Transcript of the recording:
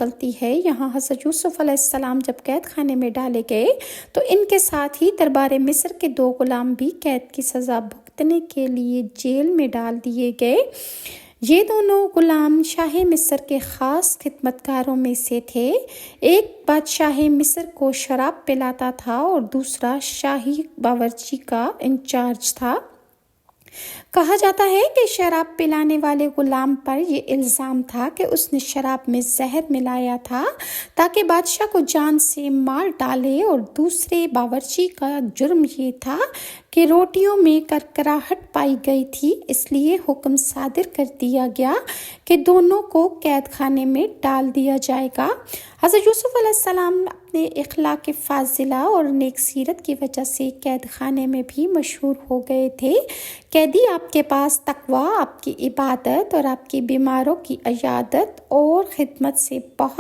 نکلتی ہے۔ یہاں حضرت یوسف علیہ السلام جب قید خانے میں ڈالے گئے تو ان کے ساتھ ہی دربار مصر کے 2 غلام بھی قید کی سزا بھگتنے کے لیے جیل میں ڈال دیے گئے۔ یہ دونوں غلام شاہ مصر کے خاص خدمتگاروں میں سے تھے۔ ایک بادشاہ مصر کو شراب پلاتا تھا اور دوسرا شاہی باورچی کا انچارج تھا۔ کہا جاتا ہے کہ شراب پلانے والے غلام پر یہ الزام تھا کہ اس نے شراب میں زہر ملایا تھا تاکہ بادشاہ کو جان سے مار ڈالے، اور دوسرے باورچی کا جرم یہ تھا کہ روٹیوں میں کرکراہٹ پائی گئی تھی، اس لیے حکم صادر کر دیا گیا کہ دونوں کو قید خانے میں ڈال دیا جائے گا۔ حضرت یوسف علیہ السلام اپنے اخلاق فاضلہ اور نیک سیرت کی وجہ سے قید خانے میں بھی مشہور ہو گئے تھے۔ قیدی آپ کے پاس تقویٰ، آپ کی عبادت اور آپ کی بیماروں کی عیادت اور خدمت سے بہت